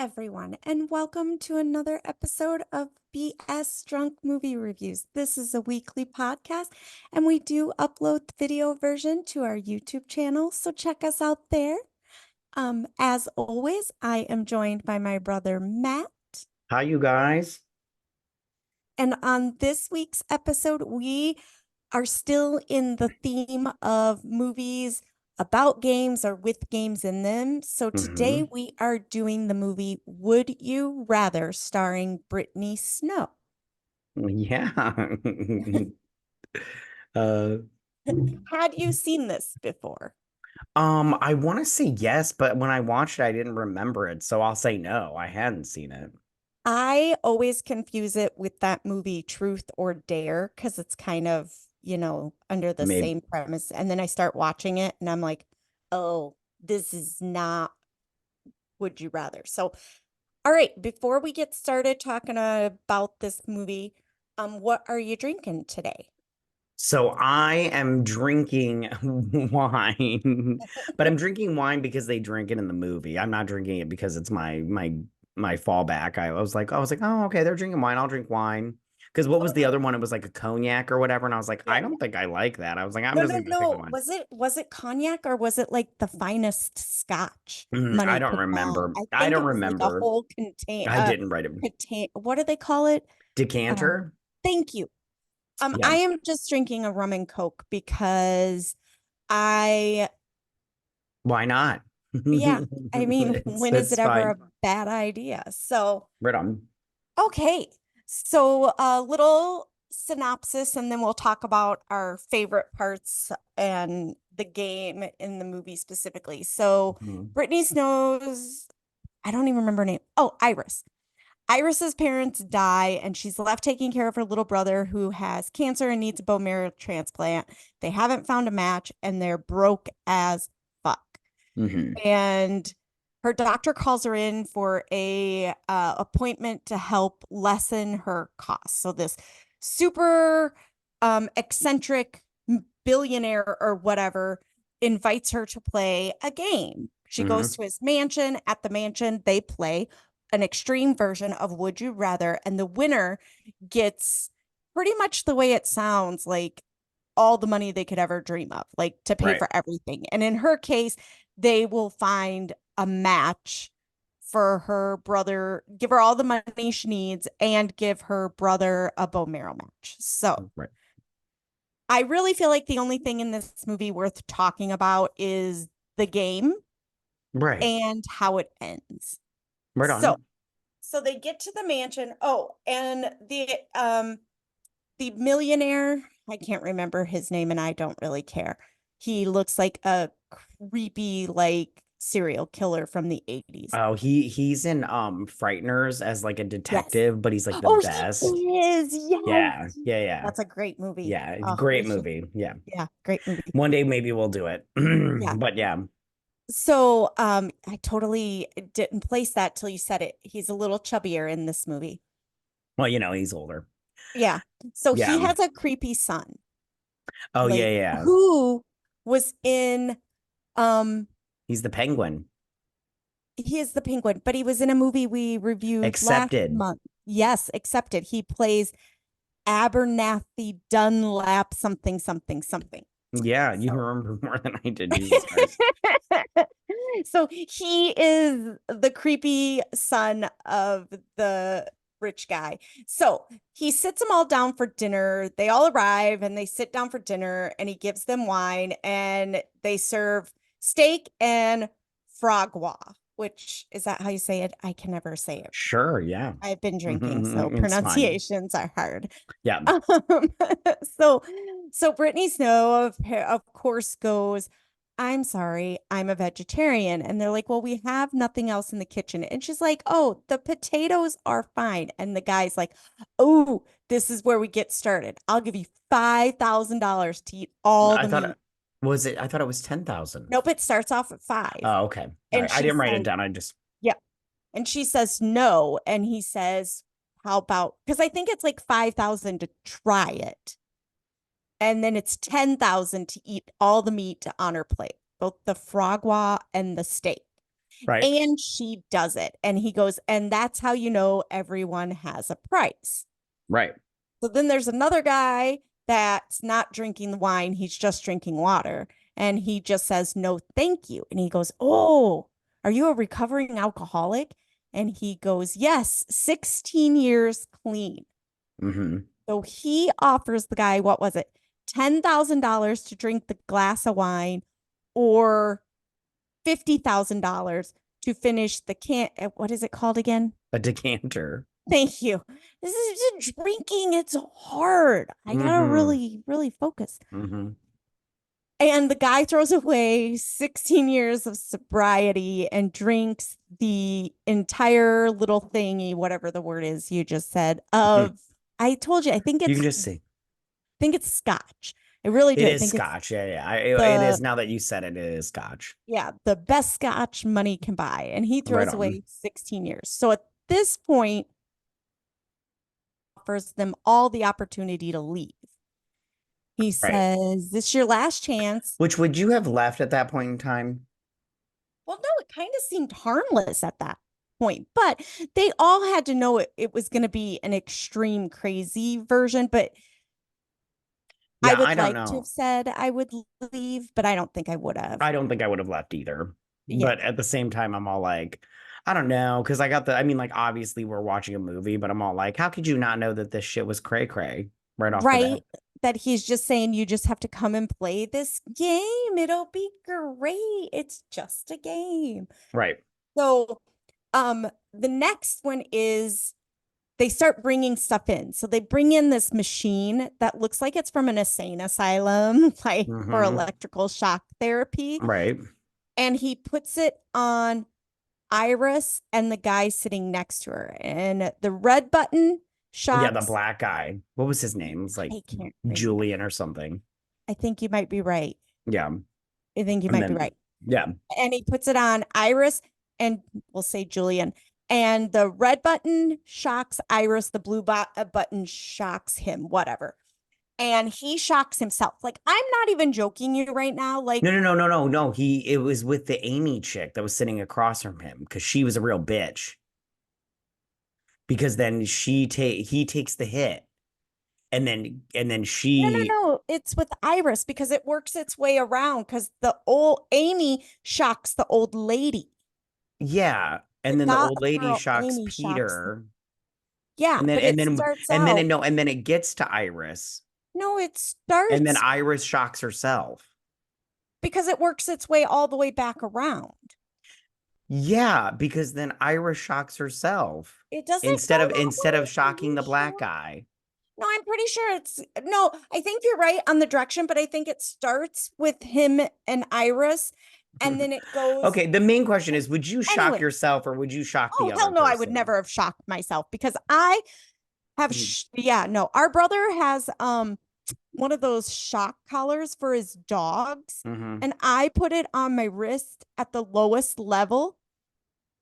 everyone, and welcome to another episode of BS Drunk Movie Reviews. This is a weekly podcast, and we do upload the video version to our YouTube channel, so check us out there. As always, I am joined by my brother Matt, Hi, you guys. and on this week's episode, we are still in the theme of movies about games or with games in them. So today Hmm. we are doing the movie Would You Rather, starring Brittany Snow. Yeah. uh, Had you seen this before? I want to say yes, but when I watched it, I didn't remember it, so I'll say no. I hadn't seen it. I always confuse it with that movie Truth or Dare because it's kind of, under the Maybe. same premise. And then I start watching it and I'm like, oh, this is not Would You Rather. So, all right, before we get started talking about this movie, what are you drinking today? So I am drinking wine, but I'm drinking wine because they drink it in the movie. I'm not drinking it because it's my fallback. I was like, oh, okay, they're drinking wine. I'll drink wine. Because what was the Okay. other one? It was like a cognac or whatever. And I was like, Yeah, I yeah. don't think I like that. I was like, I'm No, just no, gonna stick with no. wine. Was it cognac or was it like the finest scotch I money don't could buy? remember. I I think don't it was like a remember. whole contain I didn't write it. what do they call it? Um, Decanter? Thank you. Yeah. I am just drinking a rum and coke because I, Why not? yeah, I mean, It's when is it it's ever fine. a bad idea? So, Right on. okay. So a little synopsis, and then we'll talk about our favorite parts and the game in the movie specifically. So Mhm. Brittany Snow's, I don't even remember her name. Oh, Iris. Iris's parents die, and she's left taking care of her little brother who has cancer and needs a bone marrow transplant. They haven't found a match, and they're broke as fuck. Mhm. And her doctor calls her in for a appointment to help lessen her costs. So this super eccentric billionaire or whatever invites her to play a game. She goes Mhm. to his mansion. At the mansion, they play an extreme version of Would You Rather, and the winner gets pretty much the way it sounds, like all the money they could ever dream of, like to pay Right. for everything. And in her case, they will find a match for her brother, give her all the money she needs, and give her brother a bone marrow match. So Right. I really feel like the only thing in this movie worth talking about is the game Right. and how it ends. Right So on. so they get to the mansion. Oh, and the millionaire, I can't remember his name and I don't really care. He looks like a creepy like serial killer from the 80s. Oh, he's in Frighteners as like a Yes. detective, but he's like the Oh, he best. is. Yes. Yeah. Yeah, yeah. That's a great movie. Yeah. Oh, Great we should. movie. Yeah. Yeah, great movie. One day maybe we'll do it. Yeah. But yeah. So, I totally didn't place that till you said it. He's a little chubbier in this movie. Well, he's older. Yeah. So he Yeah. has a creepy son, Oh, yeah, like yeah. who was in um He's the penguin. he is the penguin, but he was in a movie we reviewed last Accepted. month. Yes, accepted. He plays Abernathy Dunlap something something something. Yeah, you So remember more than I did. Jesus Christ. so he is the creepy son of the rich guy. So he sits them all down for dinner. They all arrive and they sit down for dinner and he gives them wine and they serve steak and frogwa, which is that how you say it? I can never say it. Sure, yeah. I've been drinking, so It's fine. pronunciations are hard. Yeah. Um, so so Brittany Snow of course goes, I'm sorry, I'm a vegetarian. And they're like, well, we have nothing else in the kitchen. And she's like, oh, the potatoes are fine. And the guy's like, oh, this is where we get started. I'll give you $5,000 to eat all I the thought meat. I thought it was 10,000. Nope, it starts off at five. Oh, okay. All And right. I she didn't write it says, down. I just yeah. And she says no. And he says, how about, because I think it's like 5,000 to try it. And then it's 10,000 to eat all the meat on her plate, both the frogwa and the steak. Right. And she does it. And he goes, and that's how you know everyone has a price. Right. So then there's another guy that's not drinking the wine, he's just drinking water. And he just says, no, thank you. And he goes, oh, are you a recovering alcoholic? And he goes, yes, 16 years clean. Hmm. So he offers the guy, what was it? $10,000 to drink the glass of wine or $50,000 to finish the what is it called again? A decanter. Thank you. This is drinking. It's hard. I gotta Hmm. really, really focus. Hmm. And the guy throws away 16 years of sobriety and drinks the entire little thingy, whatever the word is you just said, of I told you, You can just see. I think it's scotch. I really do. It I is think it's scotch. Yeah, yeah. It the is now that you said it, it is scotch. yeah, the best scotch money can buy. And he Right throws on. away 16 years. So at this point, offers them all the opportunity to leave. He Right. says, this is your last chance. Which would you have left at that point in time? Well, no, it kind of seemed harmless at that point, but they all had to know it was going to be an extreme crazy version. But I Yeah, I would don't like to have know. said I would leave, but I don't think I would have. I don't think I would have left either. Yeah. But at the same time, I'm all like, I don't know, because I mean, like, obviously we're watching a movie, but I'm all like, how could you not know that this shit was cray cray right off the bat? Right. That he's just saying you just have to come and play this game. It'll be great. It's just a game. Right. So, the next one is they start bringing stuff in. So they bring in this machine that looks like it's from an insane asylum, like for Hmm. electrical shock therapy. Right. And he puts it on Iris and the guy sitting next to her. And the red button Yeah, the shocks, black guy. What was his name? It's like I can't remember. Julian or something. I think you might be right. Yeah. I think you And might be then, right. yeah. And he puts it on Iris and we'll say Julian. And the red button shocks Iris, the blue button shocks him, whatever. And he shocks himself. Like, I'm not even joking you right now. Like, No, no, no, no, no, no. It was with the Amy chick that was sitting across from him because she was a real bitch. Because then he takes the hit. And then no, no, she, no. It's with Iris because it works its way around because the old Amy shocks the old lady. yeah. The And then the goth old lady girl shocks Amy shocks. Peter. Yeah, And then but and it then starts and then out. no, and then it gets to Iris. No, it And then starts Iris shocks herself. because it works its way all the way back around. Yeah, because then Iris shocks herself It doesn't go instead of that way. Are shocking you the black sure? guy. No, I'm pretty sure it's no, I think you're right on the direction, but I think it starts with him and Iris and then it goes Okay, the main question is, would you shock anyway. yourself or would you shock the Oh, other hell no, I would person? never have shocked myself because I have Mhm. yeah, no. Our brother has one of those shock collars for his dogs Mhm. and I put it on my wrist at the lowest level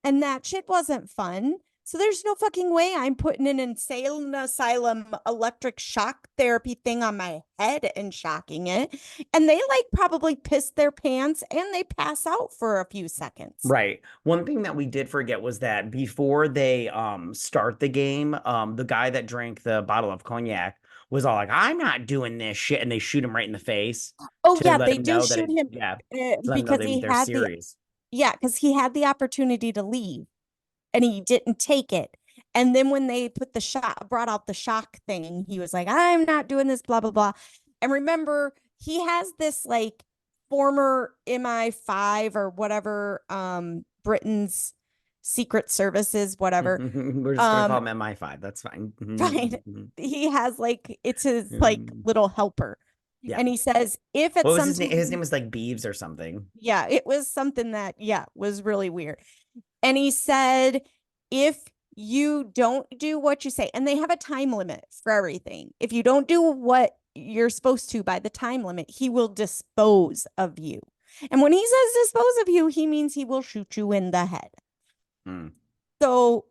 and that shit wasn't fun. So there's no fucking way I'm putting an insane asylum electric shock therapy thing on my head and shocking it. And they like probably piss their pants and they pass out for a few seconds. Right. One thing that we did forget was that before they start the game, the guy that drank the bottle of cognac was all like, "I'm not doing this shit," and they shoot him right in the face Oh to yeah, let they him do know that shoot it, him yeah, to let him know because he they're had the serious. yeah, because he had the opportunity to leave and he didn't take it. And then when they put the shot, brought out the shock thing, he was like, I'm not doing this, blah, blah, blah. And remember, he has this like former MI5 or whatever, Britain's Secret Services, whatever. We're just gonna call Um, him MI5. That's fine. fine. He has like, it's his like little helper. Yeah. And he says, if What at was some his name? His time, name was like Beeves or something. yeah, it was something that, yeah, was really weird. And he said, if you don't do what you say, and they have a time limit for everything, if you don't do what you're supposed to by the time limit, he will dispose of you. And when he says dispose of you, he means he will shoot you in the head. Hmm. So,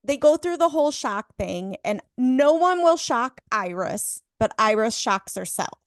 they go through the whole shock thing, and no one will shock Iris, but Iris shocks herself.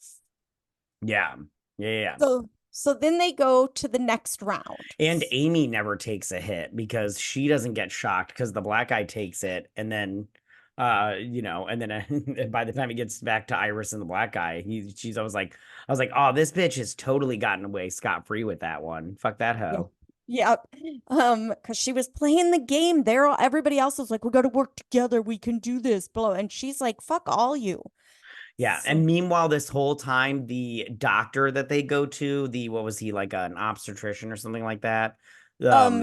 Yeah. Yeah. Yeah. So So then they go to the next round. And Amy never takes a hit because she doesn't get shocked because the black guy takes it, and then and then by the time he gets back to Iris and the black guy, she's always like, I was like, oh, this bitch has totally gotten away scot-free with that one. Fuck that Yeah. hoe. Yep. Because she was playing the game. Everybody else was like, we got to work together. We can do this. Blah. And she's like, fuck all you. Yeah. So, And meanwhile, this whole time, the doctor that they go to, what was he, like an obstetrician or something like that? um,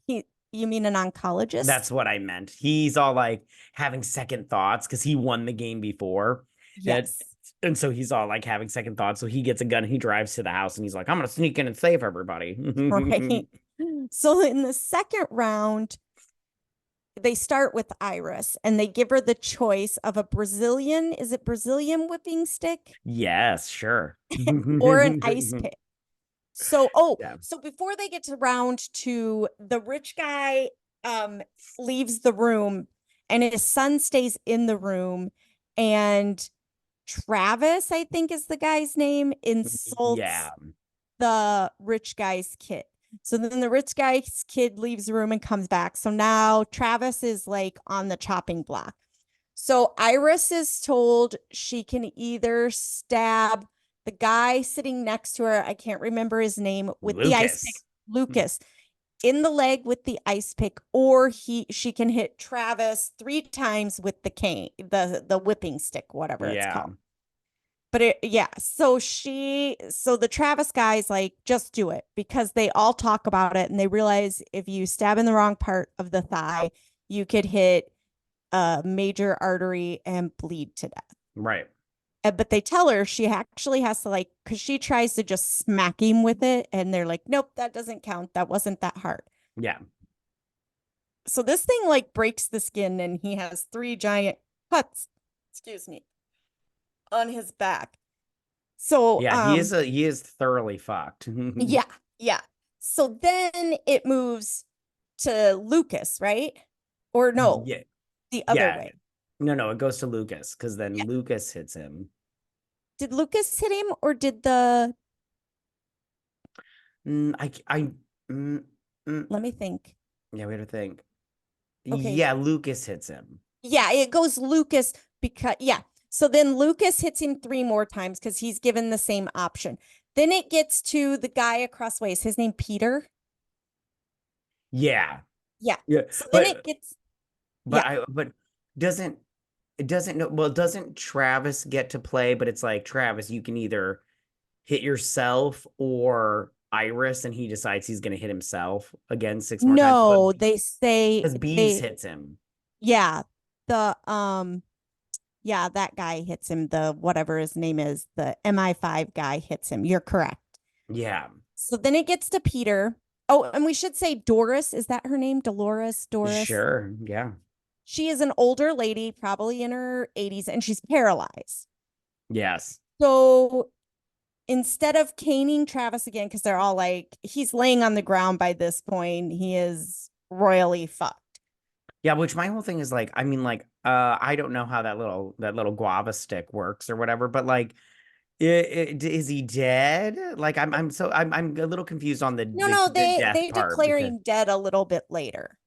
Um, you mean an oncologist? that's what I meant. He's all like having second thoughts because he won the game before. And, Yes. and so he's all like having second thoughts. So he gets a gun and he drives to the house and he's like, I'm gonna sneak in and save everybody. Right. So in the second round, they start with Iris and they give her the choice of a Brazilian, is it Brazilian whipping stick Yes, sure. or an ice pick? So, Yeah. so before they get to round two, the rich guy leaves the room and his son stays in the room, and Travis, I think is the guy's name, insults Yeah. the rich guy's kid. So then the rich guy's kid leaves the room and comes back. So now Travis is like on the chopping block. So Iris is told she can either stab the guy sitting next to her, I can't remember his name, with the ice pick, Lucas. Lucas, in the leg with the ice pick, or she can hit Travis 3 times with the cane, the whipping stick, whatever it's Yeah. called. But yeah, so the Travis guy's like, just do it, because they all talk about it and they realize if you stab in the wrong part of the thigh, you could hit a major artery and bleed to death. Right. But they tell her she actually has to, like, because she tries to just smack him with it, and they're like, nope, that doesn't count. That wasn't that hard. Yeah. So this thing like breaks the skin, and he has 3 giant cuts, excuse me, on his back. So Yeah, he is thoroughly fucked. yeah, yeah. So then it moves to Lucas, right? Or no, Yeah. the other Yeah. way. No, it goes to Lucas because then Yeah. Lucas hits him. Did Lucas hit him, or did the I mm, mm, let me think. yeah, we had to think. Okay. Yeah, Lucas hits him. Yeah, it goes Lucas because yeah. So then Lucas hits him 3 more times because he's given the same option. Then it gets to the guy across ways. His name Peter. Yeah. Yeah. Yeah. So then it gets yeah. But doesn't it doesn't no well doesn't Travis get to play, but it's like Travis, you can either hit yourself or Iris, and he decides he's gonna hit himself again 6 more times. But No, they say because Bees they hits him. yeah. The yeah, that guy hits him. The whatever his name is, the MI5 guy hits him. You're correct. Yeah. So then it gets to Peter. Oh, and we should say Doris. Is that her name? Dolores? Doris? Sure. Yeah. She is an older lady, probably in her 80s, and she's paralyzed. Yes. So instead of caning Travis again, because they're all like, he's laying on the ground by this point, he is royally fucked. Yeah, which my whole thing is like, I mean, like, I don't know how that little guava stick works or whatever, but like, is he dead? Like, I'm a little confused on the No, the, no, the death they part declare because him dead a little bit later.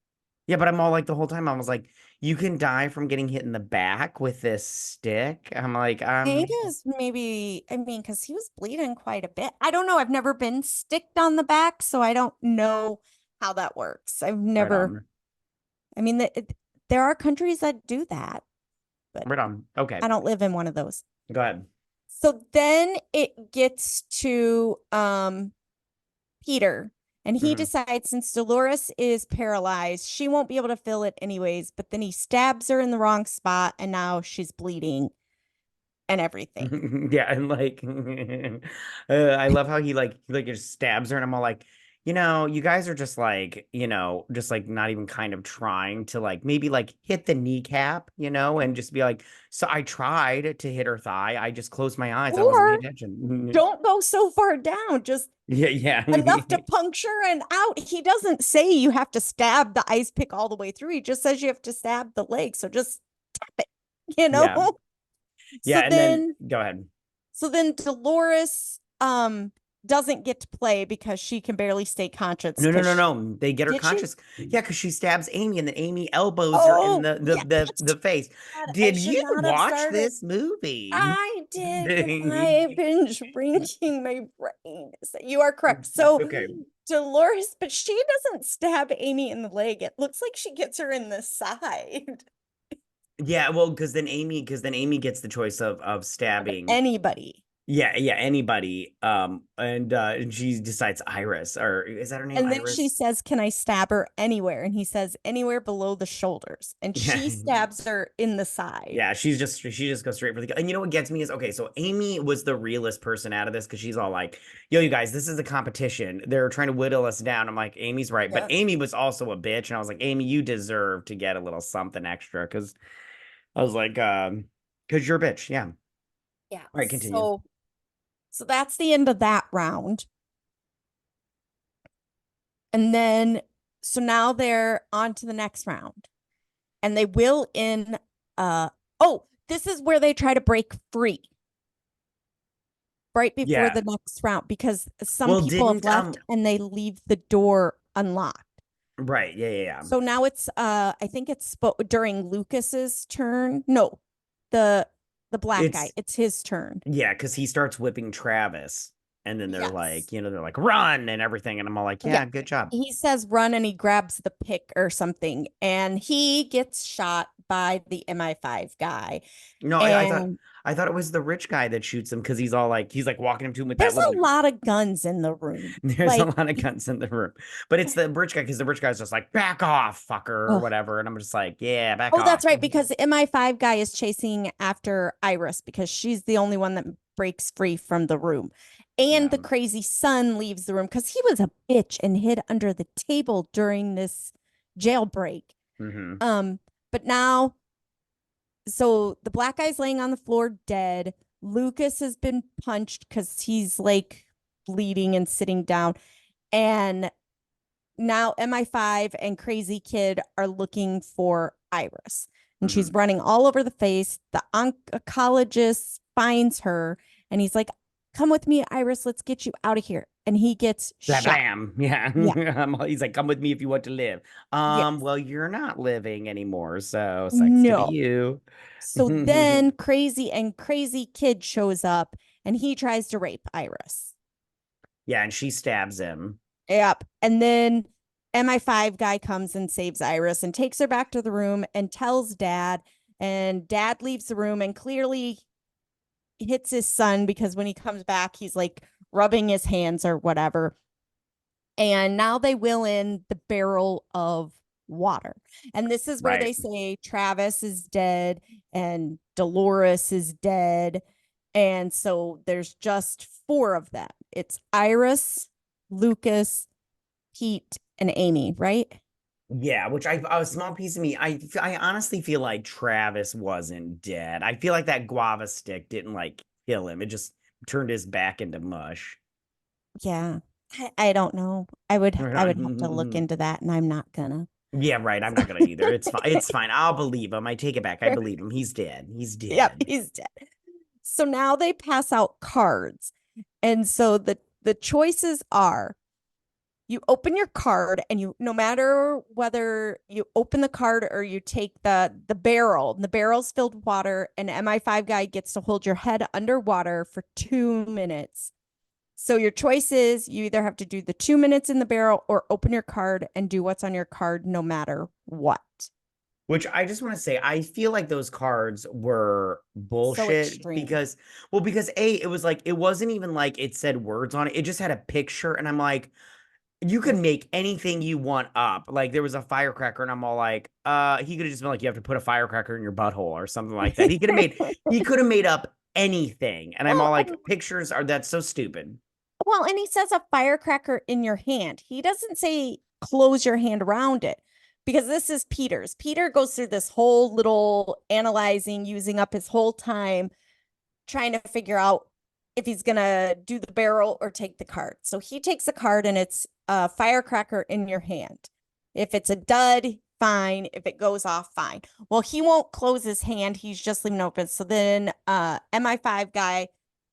yeah, but I'm all like the whole time I was like, you can die from getting hit in the back with this stick. I'm like, I think it was maybe, I mean, because he was bleeding quite a bit. I don't know. I've never been sticked on the back, so I don't know how that works. I've right never, on, I mean, there are countries that do that, but right on. Okay, I don't live in one of those. go ahead. So then it gets to Peter, and he Mhm. decides since Dolores is paralyzed, she won't be able to fill it anyways, but then he stabs her in the wrong spot, and now she's bleeding and everything. Yeah, and like I love how he just stabs her, and I'm all like, you guys are just like, just like not even kind of trying to like maybe like hit the kneecap, and just be like, so I tried to hit her thigh. I just closed my eyes. I wasn't Or paying attention. don't go so far down, just Yeah, yeah. enough to puncture and out. He doesn't say you have to stab the ice pick all the way through. He just says you have to stab the leg. So just tap it, you know? Yeah. Yeah, So and then then go ahead. so then Dolores doesn't get to play because she can barely stay conscious No, no, no, because no. They get her did she? conscious. Yeah, because she stabs Amy and then Amy elbows her in Oh, the the yeah. the the face. God, I Did should you not have watch started. this movie? I did, but I have been drinking my brain. So you are correct. So Okay. Dolores, but she doesn't stab Amy in the leg. It looks like she gets her in the side Yeah, well, because then Amy gets the choice of of stabbing. anybody. Yeah, yeah, anybody. And she decides Iris, or is that her name? And then she Iris? says, "Can I stab her anywhere?" And he says, "Anywhere below the shoulders." And Yeah. she stabs her in the side. Yeah, she just goes straight for the kill. And you know what gets me is okay, so Amy was the realest person out of this because she's all like, yo, you guys, this is a competition. They're trying to whittle us down. I'm like, Amy's right. But Yeah. Amy was also a bitch. And I was like, Amy, you deserve to get a little something extra because I was like, because you're a bitch. Yeah. All Yeah. right, continue. So that's the end of that round. And then so now they're on to the next round. And they will in oh, this is where they try to break free right before Yeah. the next round because some Well, people have didn't left and they leave the door unlocked. right, yeah, yeah, yeah. So now it's I think it's during Lucas's turn. No, the the black guy. It's It's his turn. yeah, because he starts whipping Travis, and then they're Yes. like, they're like, run and everything. And I'm all like, Yeah. yeah, good job. He says run and he grabs the pick or something and he gets shot by the MI5 guy. No, And I thought it was the rich guy that shoots him because he's like walking him to him with that there's little a lot of guns in the room. there's a Like, lot of guns in the room. But it's the rich guy because the rich guy's just like, back off, fucker, or ugh. whatever. And I'm just like, yeah, back Oh, off. that's right, because the MI5 guy is chasing after Iris because she's the only one that breaks free from the room. And Yeah. the crazy son leaves the room because he was a bitch and hid under the table during this jailbreak. Hmm. Um, but now, so the black guy's laying on the floor dead. Lucas has been punched because he's like bleeding and sitting down. And now MI5 and Crazy Kid are looking for Iris. And she's Hmm. running all over the face. The oncologist finds her and he's like, "Come with me, Iris. Let's get you out of here." And he gets Blam shot. blam. Yeah. Yeah. He's like, come with me if you want to live. Yes. Well, you're not living anymore, so sucks to be No. you. So then Crazy Kid shows up and he tries to rape Iris. Yeah, and she stabs him. Yep. And then MI5 guy comes and saves Iris and takes her back to the room and tells dad. And dad leaves the room and clearly hits his son because when he comes back, he's like rubbing his hands or whatever. And now they will in the barrel of water. And this is where Right. they say Travis is dead and Dolores is dead. And so there's just four of them. It's Iris, Lucas, Pete, and Amy, right? Yeah, which a small piece of me, I honestly feel like Travis wasn't dead. I feel like that guava stick didn't like kill him. It just turned his back into mush. Yeah. I don't know. I would have to look into that and I'm not gonna. Yeah, right. I'm not gonna either. It's fine. It's fine. I'll believe him. I take it back. I believe him. He's dead. He's Yep, dead. he's dead. So now they pass out cards. And so the choices are you open your card and you no matter whether you open the card or you take the barrel, and the barrel's filled with water, and MI5 guy gets to hold your head underwater for 2 minutes. So your choice is you either have to do the 2 minutes in the barrel or open your card and do what's on your card no matter what. Which I just want to say, I feel like those cards were So bullshit extreme. because A, it was like, it wasn't even like it said words on it. It just had a picture. And I'm like, you can make anything you want up. Like there was a firecracker, and I'm all like, he could have just been like, you have to put a firecracker in your butthole or something like that. He could have made up anything. And I'm all Well, like, pictures are that's so stupid. well, and he says a firecracker in your hand. He doesn't say close your hand around it because this is Peter's. Peter goes through this whole little analyzing, using up his whole time trying to figure out if he's going to do the barrel or take the card. So he takes the card and it's a firecracker in your hand. If it's a dud, fine. If it goes off, fine. Well, he won't close his hand. He's just leaving it open. So then MI5 guy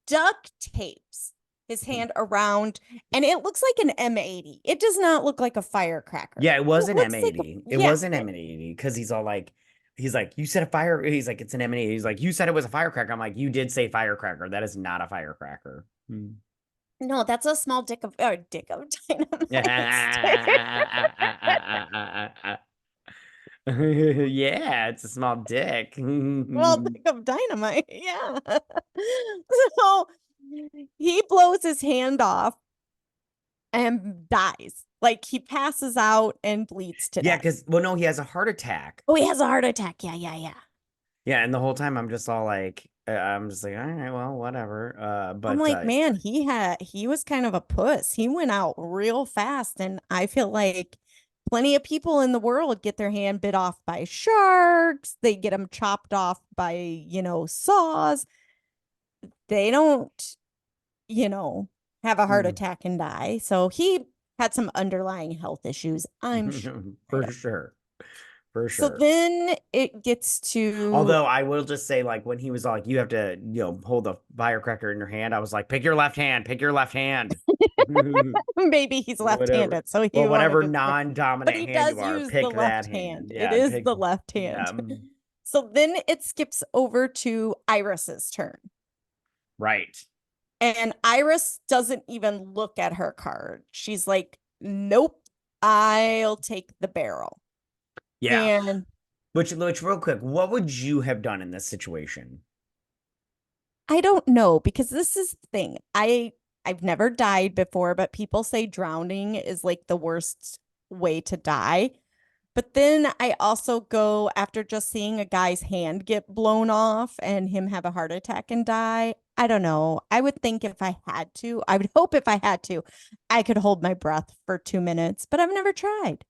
duct tapes his hand around, and it looks like an M80. It does not look like a firecracker. Yeah, it was It an looks like a, M80. It yeah. was an M80 because he's like, you said a fire. He's like, it's an M80. He's like, you said it was a firecracker. I'm like, you did say firecracker. That is not a firecracker. Hmm. No, that's a small dick of dynamite. Yeah, it's a small dick. Small dick of dynamite. Yeah. So he blows his hand off and dies. Like he passes out and bleeds to Yeah, death. because well, no, he has a heart attack. Oh, he has a heart attack. Yeah, yeah, yeah. Yeah, and the whole time I'm just all like, I'm just like, all right, well, whatever. I'm But like, man, he was kind of a puss. He went out real fast, and I feel like plenty of people in the world get their hand bit off by sharks. They get them chopped off by, saws. They don't, you know, have a heart mm, attack and die. So he had some underlying health issues, I'm sure. I for don't. sure, for So sure. then it gets to Although I will just say, like, when he was like, you have to, hold the firecracker in your hand, I was like, pick your left hand, pick your left hand. maybe he's Whatever. left-handed, so he Well, wanted whatever to but non-dominant he hand does you are, use the pick that left hand. hand. It Yeah, is pick. the left Yeah, hand. So then it skips over to Iris's turn. right. And Iris doesn't even look at her card. She's like, nope, I'll take the barrel. Yeah. And Which, real quick, what would you have done in this situation? I don't know because this is the thing. I've never died before, but people say drowning is like the worst way to die. But then I also go after just seeing a guy's hand get blown off and him have a heart attack and die. I don't know. I would think if I had to, I would hope if I had to, I could hold my breath for 2 minutes, but I've never tried.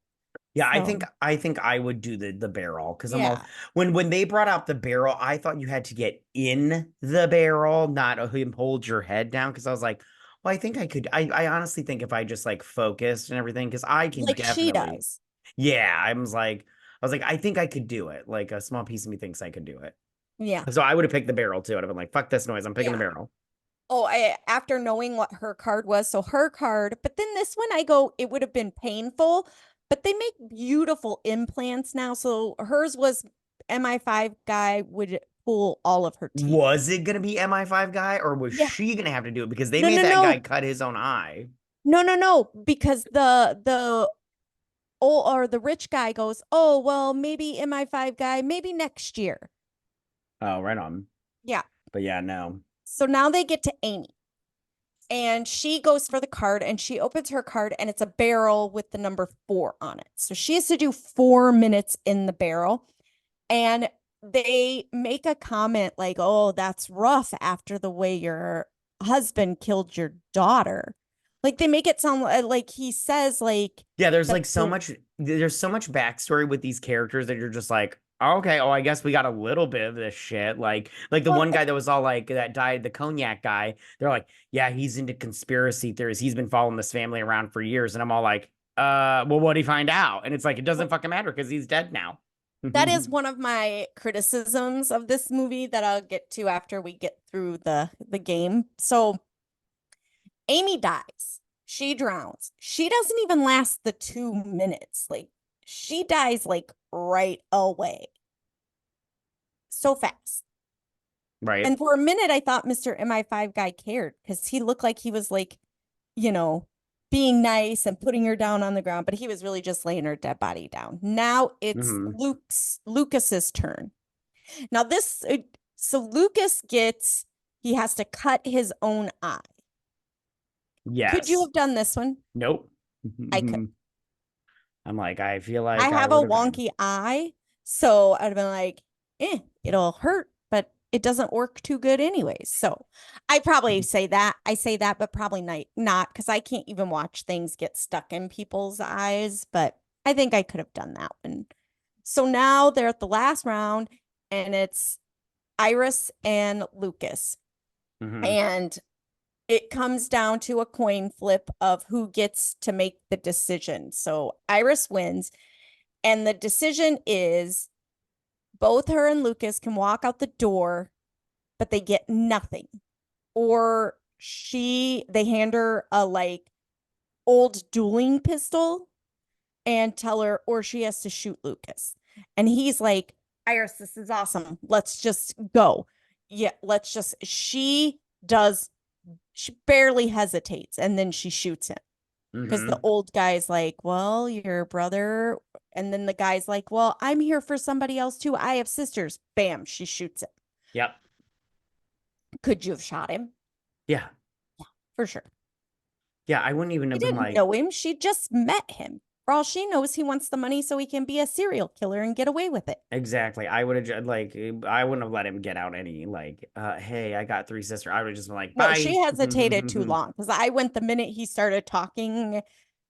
Yeah, I think So, I think I would do the barrel because I'm all yeah. when they brought out the barrel, I thought you had to get in the barrel, not hold your head down. Because I was like, well, I think I could. I honestly think if I just like focused and everything, because I can Like she definitely. does. Yeah, I was like, I think I could do it. Like a small piece of me thinks I could do it. Yeah. So I would have picked the barrel too. I'd have been like, fuck this noise. I'm picking the Yeah. barrel. Oh, after knowing what her card was, so her card, but then this one I go, it would have been painful, but they make beautiful implants now. So hers was MI5 guy would pull all of her teeth. Was it gonna be MI5 guy or was Yeah. she gonna have to do it because they No, made no, that guy no. cut his own eye? No, no, no, because the or the rich guy goes, "Oh, well, maybe MI5 guy, maybe next year." Oh, right on. Yeah. But yeah, no. So now they get to Amy. And she goes for the card and she opens her card and it's a barrel with the number 4 on it. So she has to do 4 minutes in the barrel. And they make a comment like, oh, that's rough after the way your husband killed your daughter. Like they make it sound like he says like Yeah, there's that like there's so much backstory with these characters that you're just like, okay, oh, I guess we got a little bit of this shit. Like the well, one guy that was all like that died, the cognac guy, they're like, yeah, he's into conspiracy theories. He's been following this family around for years. And I'm all like, well, what'd he find out? And it's like, it doesn't fucking matter because he's dead now. that is one of my criticisms of this movie that I'll get to after we get through the game. So Amy dies. She drowns. She doesn't even last the 2 minutes. Like she dies like right away. So fast. Right. And for a minute I thought Mr. MI5 guy cared because he looked like he was like, you know, being nice and putting her down on the ground, but he was really just laying her dead body down. Now it's Hmm. Lucas's turn. Now so Lucas gets he has to cut his own eye. Could you Yes. have done this one? Nope. I could. I'm like, I feel I like I have a would have been. wonky eye, so I'd have been like, it'll hurt, but it doesn't work too good anyways. So I probably say that. I say that, but probably not because I can't even watch things get stuck in people's eyes, but I think I could have done that one. So now they're at the last round and it's Iris and Lucas. Mhm. And it comes down to a coin flip of who gets to make the decision. So Iris wins. And the decision is both her and Lucas can walk out the door, but they get nothing. Or they hand her a like old dueling pistol and tell her, or she has to shoot Lucas. And he's like, Iris, this is awesome. Let's just go. Yeah, she does, she barely hesitates and then she shoots him because the Mm-hmm. old guy's like, well, your brother. And then the guy's like, well, I'm here for somebody else too. I have sisters. Bam, she shoots him. Yep. Could you have shot him? Yeah. For sure. Yeah. I wouldn't even She have been didn't like, know him. She just met him. For all she knows, he wants the money so he can be a serial killer and get away with it. exactly. I would have like, I wouldn't have let him get out any like, hey, I got three sisters. I would have just been like, No, bye. she hesitated too long because I went the minute he started talking,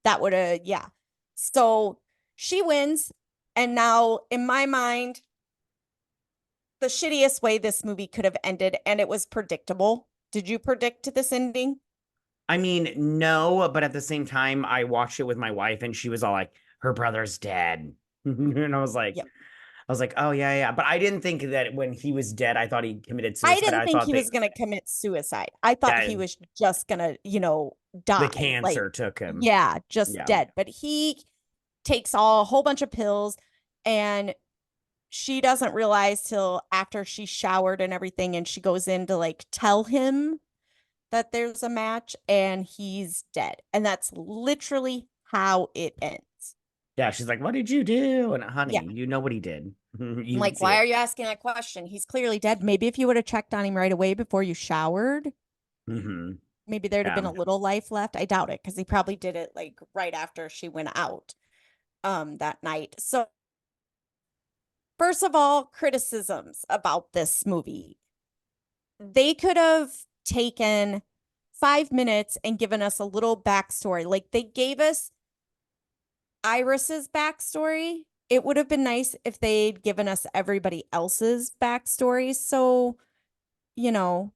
that would have, yeah. So she wins. And now, in my mind, the shittiest way this movie could have ended, and it was predictable. Did you predict this ending? I mean, no, but at the same time, I watched it with my wife and she was all like, her brother's dead. And Yep. I was like, oh yeah, yeah. But I didn't think that when he was dead, I thought he committed I suicide. didn't I think thought he they was going to commit suicide. I thought that he was just going to, the die. Like, cancer took him. yeah, just Yeah. dead. But he takes a whole bunch of pills and she doesn't realize till after she showered and everything and she goes in to like tell him that there's a match and he's dead. And that's literally how it ends. Yeah. She's like, what did you do? And Yeah. honey, you know what he did. I'm You can like, see why are it. you asking that question? He's clearly dead. Maybe if you would have checked on him right away before you showered, Hmm. maybe there'd have Yeah. been a little life left. I doubt it because he probably did it like right after she went out that night. So first of all, criticisms about this movie. They could have taken 5 minutes and given us a little backstory. Like they gave us Iris's backstory. It would have been nice if they'd given us everybody else's backstory. So, you know,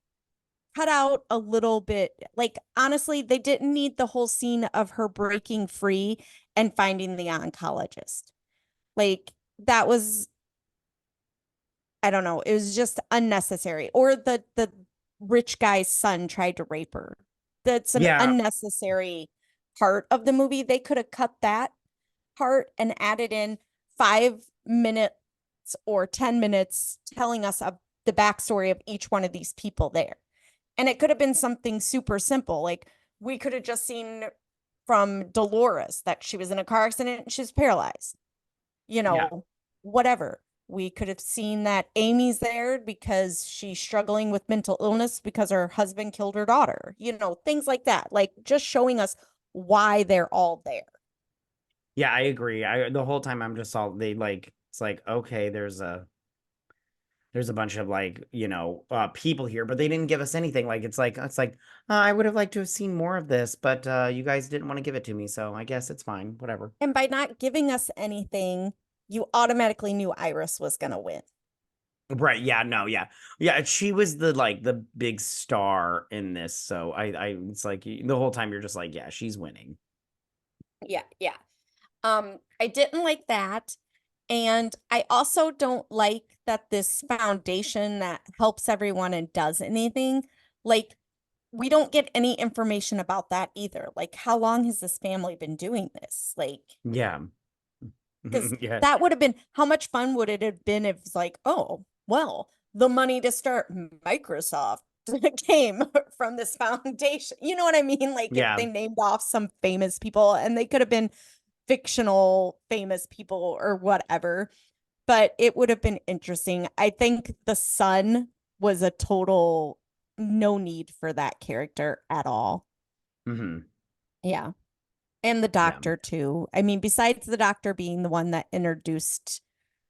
cut out a little bit. Like, honestly, they didn't need the whole scene of her breaking free and finding the oncologist. Like, that was, I don't know, it was just unnecessary. Or the rich guy's son tried to rape her. That's an Yeah. unnecessary part of the movie. They could have cut that part and added in 5 minutes or 10 minutes telling us of the backstory of each one of these people there. And it could have been something super simple. Like we could have just seen from Dolores that she was in a car accident and she's paralyzed. Yeah. Whatever. We could have seen that Amy's there because she's struggling with mental illness because her husband killed her daughter. Things like that. Like just showing us why they're all there. Yeah. I agree. The whole time I'm just all they like, it's like, okay, there's a bunch of like people here, but they didn't give us anything. Like it's like I would have liked to have seen more of this, but you guys didn't want to give it to me, so I guess it's fine, whatever. And by not giving us anything, you automatically knew Iris was going to win. Right, yeah, no, yeah, yeah, she was the big star in this, so I it's like the whole time you're just like, yeah, she's winning. Yeah, yeah. I didn't like that. And I also don't like that this foundation that helps everyone and does anything, like we don't get any information about that either. Like, how long has this family been doing this? Like, Yeah. because Yeah. that would have been how much fun would it have been if it's like, oh, well, the money to start Microsoft came from this foundation. You know what I mean? Like, if Yeah. they named off some famous people and they could have been fictional famous people or whatever, but it would have been interesting. I think the son was a total no need for that character at all. Hmm. Yeah. And the Yeah. doctor too. I mean, besides the doctor being the one that introduced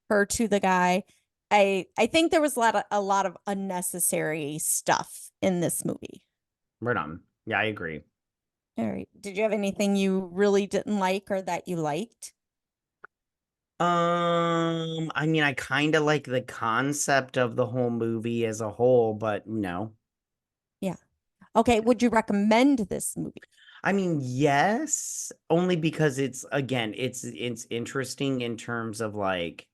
her to the guy, I think there was a lot of unnecessary stuff in this movie. Right on. Yeah, I agree. All right. Did you have anything you really didn't like or that you liked? I mean, I kind of like the concept of the whole movie as a whole, but no. Yeah. Okay. Would you recommend this movie? I mean, yes, only because it's again, it's interesting in terms of like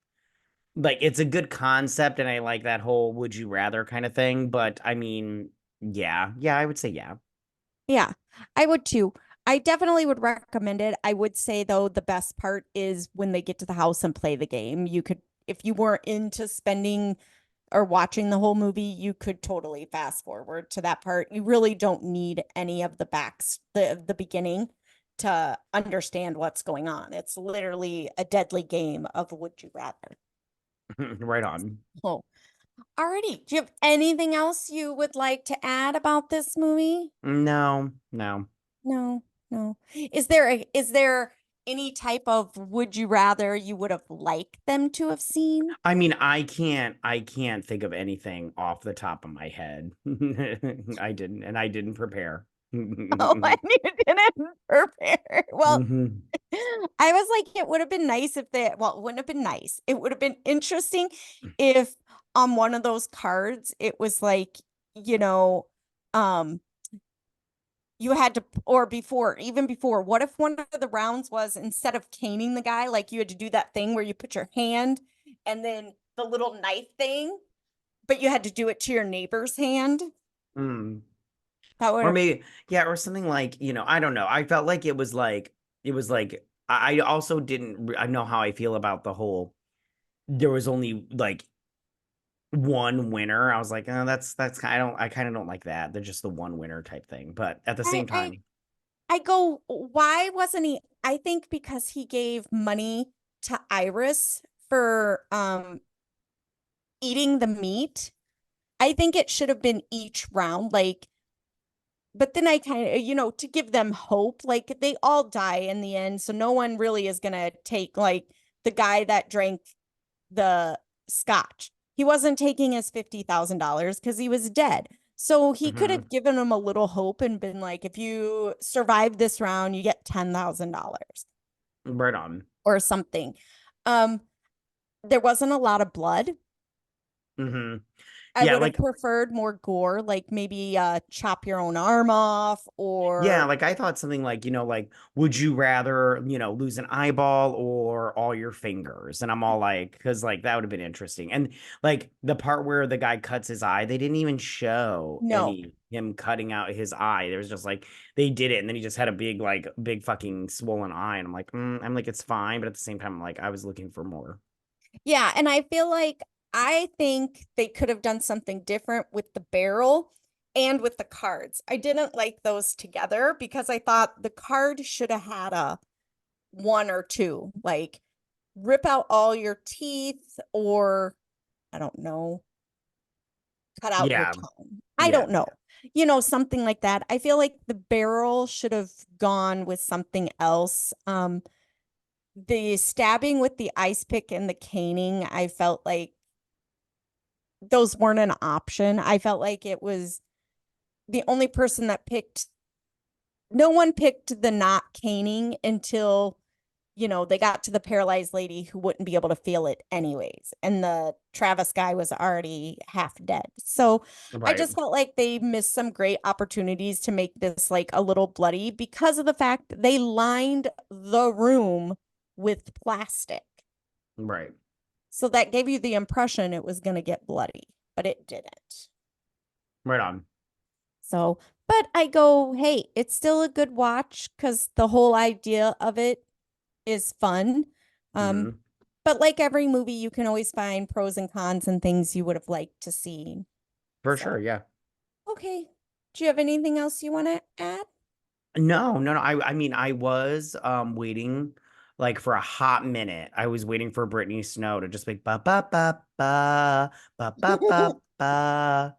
it's a good concept and I like that whole would you rather kind of thing, but I mean, yeah, I would say yeah. Yeah, I would too. I definitely would recommend it. I would say though, the best part is when they get to the house and play the game. You could, if you weren't into spending or watching the whole movie, you could totally fast forward to that part. You really don't need any of the beginning to understand what's going on. It's literally a deadly game of would you rather. Right on. Oh, alrighty. Do you have anything else you would like to add about this movie? No, no. No, no. Is there any type of would you rather you would have liked them to have seen? I mean, I can't think of anything off the top of my head. I didn't prepare. Oh, and you didn't prepare. Well, Mhm. I was like, it would have been nice if they, well, it wouldn't have been nice. It would have been interesting if on one of those cards it was like, you know, um, you had to, or before, even before, what if one of the rounds was instead of caning the guy, like you had to do that thing where you put your hand and then the little knife thing, but you had to do it to your neighbor's hand? Mm. That would Or have, maybe, yeah, or something like, I don't know. I felt like it was like, I also I know how I feel about the whole, there was only like one winner. I was like, oh, I kind of don't like that. They're just the one winner type thing. But at the I, same I, time, I go, why wasn't he? I think because he gave money to Iris for eating the meat. I think it should have been each round. Like, but then I kind of, to give them hope, like they all die in the end. So no one really is gonna take like the guy that drank the scotch. He wasn't taking his $50,000 because he was dead. So he could mhm, have given him a little hope and been like, if you survive this round, you get $10,000 right on. or something. Um, there wasn't a lot of blood. Hmm. I Yeah, would have like preferred more gore, like maybe chop your own arm off Yeah, or like I thought something like, like, would you rather, lose an eyeball or all your fingers? And I'm all like, because like that would have been interesting. And like the part where the guy cuts his eye, they didn't even show no. any him cutting out his eye. There was just like they did it, and then he just had a big fucking swollen eye. And I'm like, it's fine, but at the same time, I'm like, I was looking for more. Yeah, and I feel like I think they could have done something different with the barrel and with the cards. I didn't like those together because I thought the card should have had a one or two, like rip out all your teeth or I don't know, cut out your Yeah, tongue. I yeah, don't know. Something like that. I feel like the barrel should have gone with something else. The stabbing with the ice pick and the caning, I felt like those weren't an option. I felt like it was the only person that picked, no one picked the not caning until, they got to the paralyzed lady who wouldn't be able to feel it anyways. And the Travis guy was already half dead. So I right, just felt like they missed some great opportunities to make this like a little bloody because of the fact that they lined the room with plastic. right, So that gave you the impression it was going to get bloody, but it didn't. right on. So, but I go, hey, it's still a good watch because the whole idea of it is fun. Um, Hmm. but like every movie, you can always find pros and cons and things you would have liked to see. For sure, So, yeah. okay. Do you have anything else you want to add? No, no, no. I mean, I was waiting like for a hot minute. I was waiting for Brittany Snow to just be ba ba ba ba ba ba ba ba.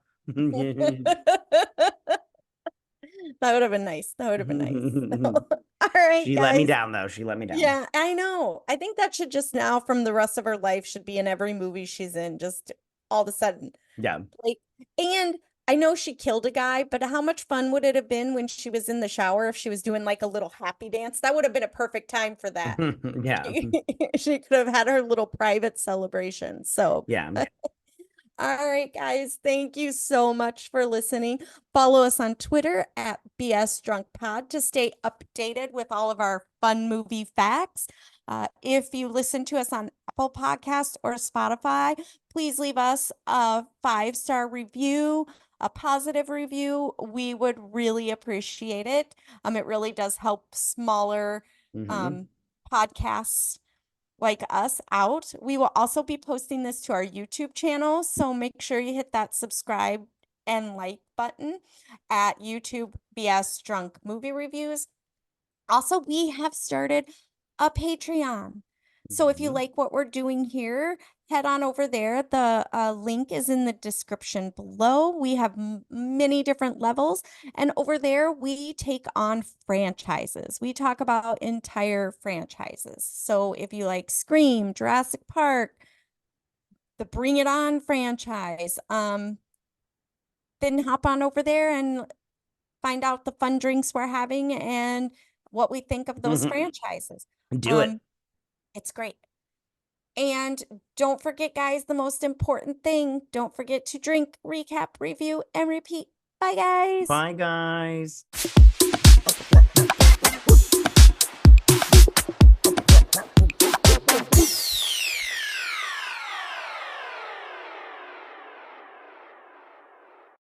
That would have been nice. That would have been nice. All right, She let me guys. down though. She let me down. Yeah, I know. I think that should just now from the rest of her life should be in every movie she's in, just all of a sudden. Yeah. Like, and I know she killed a guy, but how much fun would it have been when she was in the shower if she was doing like a little happy dance? That would have been a perfect time for that. Yeah. She could have had her little private celebration. So, Yeah. all right, guys, thank you so much for listening. Follow us on Twitter at BS Drunk Pod to stay updated with all of our fun movie facts. If you listen to us on Apple Podcasts or Spotify, please leave us a 5-star review. a positive review, we would really appreciate it. It really does help smaller Mm-hmm. um, podcasts like us out. We will also be posting this to our YouTube channel, so make sure you hit that subscribe and like button at YouTube BS Drunk Movie Reviews. Also, we have started a Patreon. So if you Mm-hmm. like what we're doing here, head on over there. The link is in the description below. We have many different levels. And over there, we take on franchises. We talk about entire franchises. So if you like Scream, Jurassic Park, the Bring It On franchise, then hop on over there and find out the fun drinks we're having and what we think of those franchises. Do it. Um, it's great. And don't forget, guys, the most important thing, don't forget to drink, recap, review, and repeat. Bye, guys. Bye, guys.